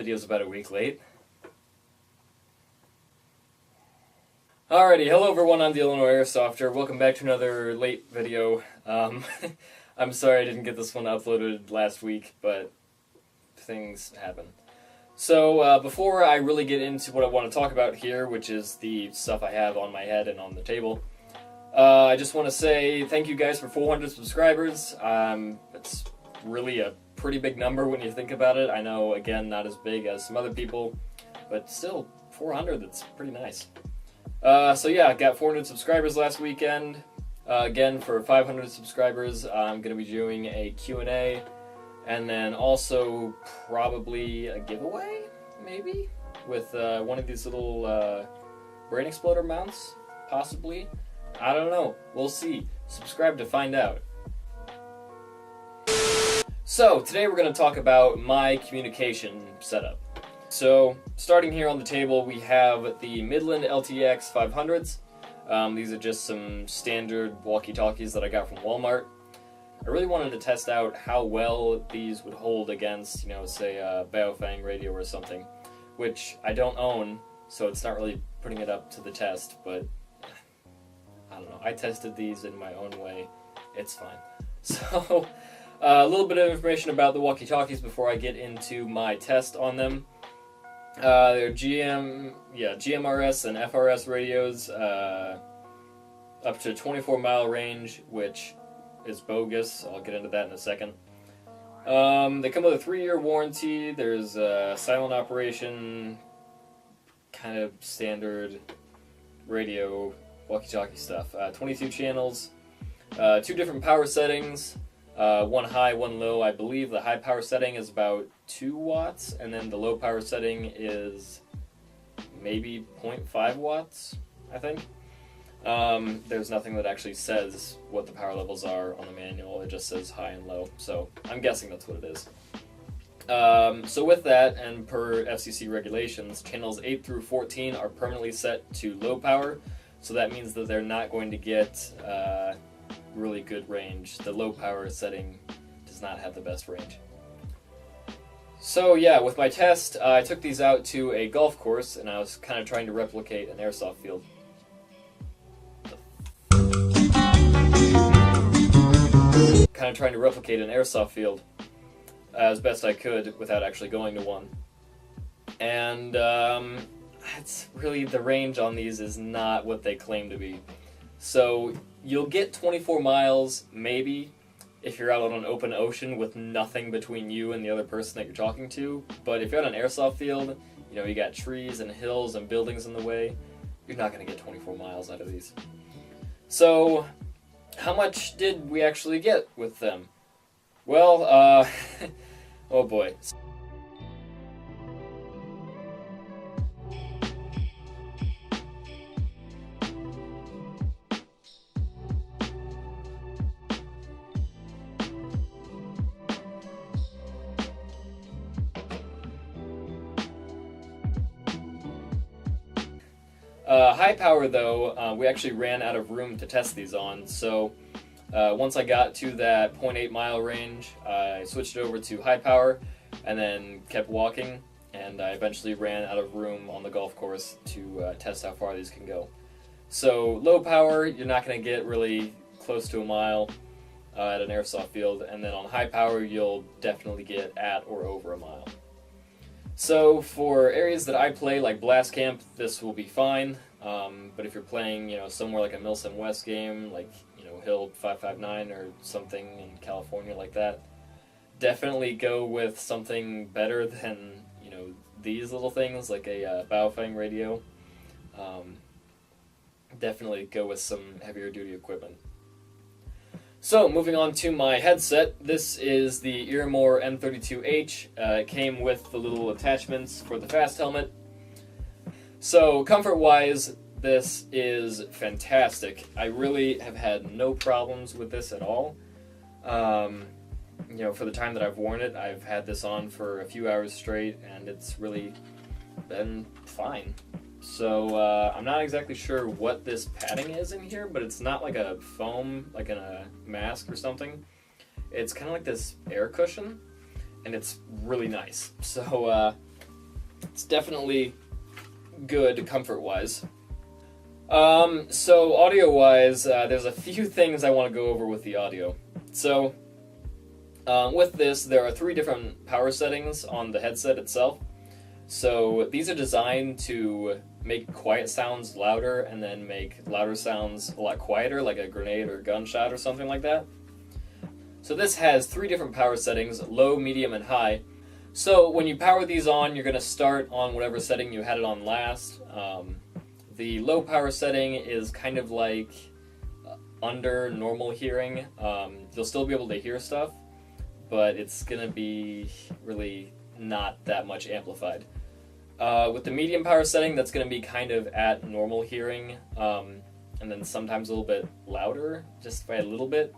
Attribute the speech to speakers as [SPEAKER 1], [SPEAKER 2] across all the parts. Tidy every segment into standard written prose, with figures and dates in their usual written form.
[SPEAKER 1] video's about a week late. Alrighty, hello everyone, I'm the Illinois Airsofter. Welcome back to another late video. I'm sorry I didn't get this one uploaded last week, but things happen. So, before I really get into what I want to talk about here, which is the stuff I have on my head and on the table, I just want to say thank you guys for 400 subscribers. It's really a pretty big number when you think about it. I know, again, not as big as some other people, but still, 400, that's pretty nice. So yeah, I got 400 subscribers last weekend. Again, for 500 subscribers, I'm going to be doing a Q&A, and then also probably a giveaway, maybe, with one of these little brain exploder mounts, possibly. I don't know. We'll see. Subscribe to find out. So, today we're going to talk about my communication setup. So, starting here on the table, we have the Midland LTX500s. These are just some standard Walkie Talkies that I got from Walmart. I really wanted to test out how well these would hold against, say a Baofeng radio or something, which I don't own, so it's not really putting it up to the test, but I don't know. I tested these in my own way. It's fine. So, a little bit of information about the Walkie Talkies before I get into my test on them. They're GMRS and FRS radios, up to 24-mile range, which is bogus. I'll get into that in a second. They come with a 3-year warranty. There's silent operation, kind of standard radio walkie-talkie stuff. 22 channels, 2 different power settings. One high, one low. I believe the high power setting is about 2 watts, and then the low power setting is maybe 0.5 watts, I think. There's nothing that actually says what the power levels are on the manual. It just says high and low, so I'm guessing that's what it is. So with that, and per FCC regulations, channels 8 through 14 are permanently set to low power, so that means that they're not going to get really good range. The low power setting does not have the best range. So yeah, with my test, I took these out to a golf course, and I was kind of trying to replicate an airsoft field. As best I could without actually going to one. And it's really, the range on these is not what they claim to be. So you'll get 24 miles, maybe, if you're out on an open ocean with nothing between you and the other person that you're talking to. But if you're on an airsoft field, you got trees and hills and buildings in the way, you're not going to get 24 miles out of these. So, how much did we actually get with them? Well, oh boy. High power, though, we actually ran out of room to test these on, so once I got to that 0.8 mile range, I switched it over to high power and then kept walking, and I eventually ran out of room on the golf course to test how far these can go. So low power, you're not going to get really close to a mile at an airsoft field, and then on high power, you'll definitely get at or over a mile. So for areas that I play, like Blast Camp, this will be fine. But if you're playing, somewhere like a Milsim West game, like, Hill 559 or something in California like that, definitely go with something better than, these little things, like a Baofeng radio. Definitely go with some heavier duty equipment. So, moving on to my headset, this is the Earmor M32H. It came with the little attachments for the fast helmet. So, comfort-wise, this is fantastic. I really have had no problems with this at all. For the time that I've worn it, I've had this on for a few hours straight, and it's really been fine. So, I'm not exactly sure what this padding is in here, but it's not like a foam, like in a mask or something. It's kind of like this air cushion, and it's really nice. So, It's definitely good comfort-wise. So audio-wise, there's a few things I want to go over with the audio. So, with this, there are 3 different power settings on the headset itself. So these are designed to make quiet sounds louder and then make louder sounds a lot quieter, like a grenade or a gunshot or something like that. So this has 3 different power settings, low, medium, and high. So when you power these on, you're going to start on whatever setting you had it on last. The low power setting is kind of like under normal hearing. You'll still be able to hear stuff, but it's going to be really not that much amplified. With the medium power setting, that's going to be kind of at normal hearing, and then sometimes a little bit louder, just by a little bit.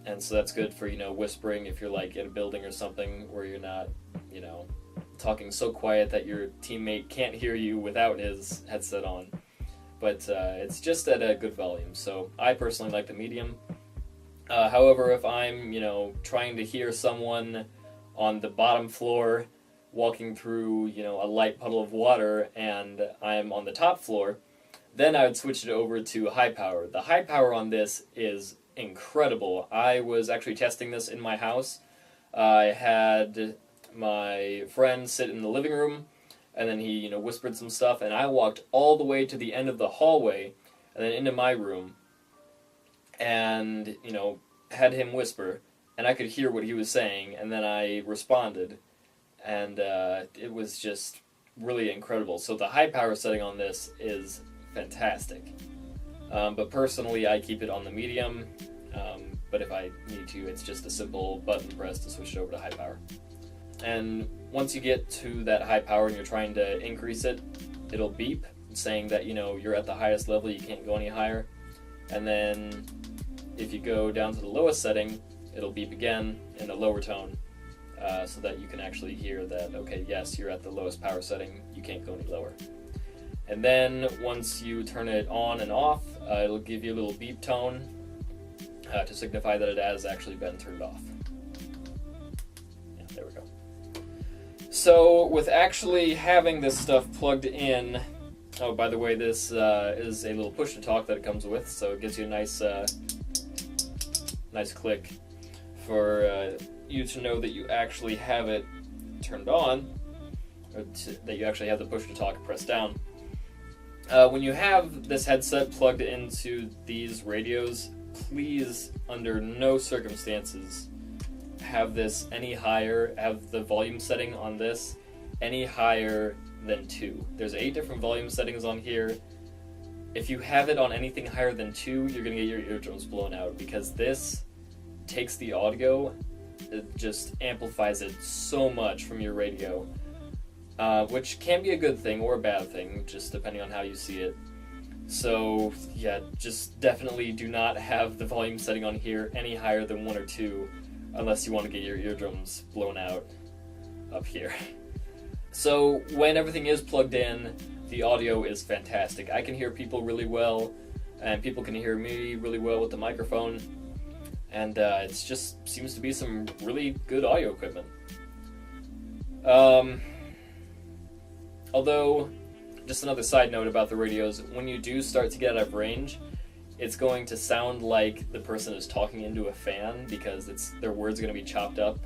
[SPEAKER 1] And so that's good for, whispering if you're like in a building or something where you're not, talking so quiet that your teammate can't hear you without his headset on. But it's just at a good volume, so I personally like the medium. However, if I'm, trying to hear someone on the bottom floor walking through, a light puddle of water and I'm on the top floor, then I would switch it over to high power. The high power on this is incredible. I was actually testing this in my house. I had my friend sit in the living room, and then he, whispered some stuff, and I walked all the way to the end of the hallway, and then into my room, and, had him whisper, and I could hear what he was saying, and then I responded, and it was just really incredible. So the high power setting on this is fantastic. But personally, I keep it on the medium, but if I need to, it's just a simple button press to switch it over to high power. And once you get to that high power and you're trying to increase it, it'll beep, saying that, you're at the highest level, you can't go any higher. And then if you go down to the lowest setting, it'll beep again in a lower tone, so that you can actually hear that, okay, yes, you're at the lowest power setting, you can't go any lower. And then once you turn it on and off, it'll give you a little beep tone to signify that it has actually been turned off. Yeah, there we go. So with actually having this stuff plugged in, oh, by the way, this is a little push-to-talk that it comes with, so it gives you a nice click for you to know that you actually have it turned on, or that you actually have the push-to-talk pressed down. When you have this headset plugged into these radios, please, under no circumstances, have this any higher, have the volume setting on this any higher than 2. There's 8 different volume settings on here. If you have it on anything higher than 2, you're going to get your eardrums blown out, because this takes the audio, it just amplifies it so much from your radio. Which can be a good thing or a bad thing, just depending on how you see it. So, yeah, just definitely do not have the volume setting on here any higher than 1 or 2, unless you want to get your eardrums blown out up here. So, when everything is plugged in, the audio is fantastic. I can hear people really well, and people can hear me really well with the microphone, and it just seems to be some really good audio equipment. Although, just another side note about the radios, when you do start to get out of range, it's going to sound like the person is talking into a fan, because their words are going to be chopped up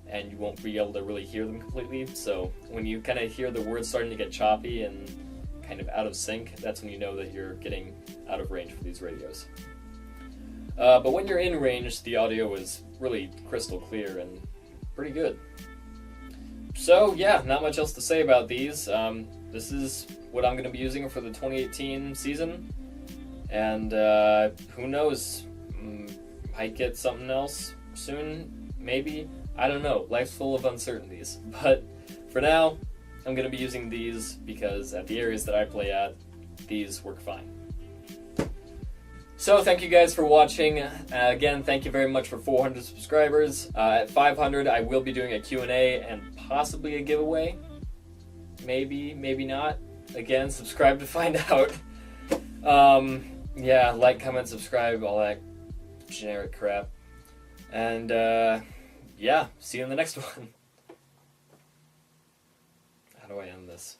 [SPEAKER 1] and you won't be able to really hear them completely. So when you kind of hear the words starting to get choppy and kind of out of sync, that's when you know that you're getting out of range for these radios. But when you're in range, the audio is really crystal clear and pretty good. So yeah, not much else to say about these. This is what I'm going to be using for the 2018 season, and who knows, might get something else soon, maybe, I don't know, life's full of uncertainties, but for now, I'm going to be using these because at the areas that I play at, these work fine. So thank you guys for watching. Again, thank you very much for 400 subscribers. At 500, I will be doing a Q&A and possibly a giveaway. Maybe, maybe not. Again, subscribe to find out. Yeah, like, comment, subscribe, all that generic crap. And yeah, see you in the next one. do I end this?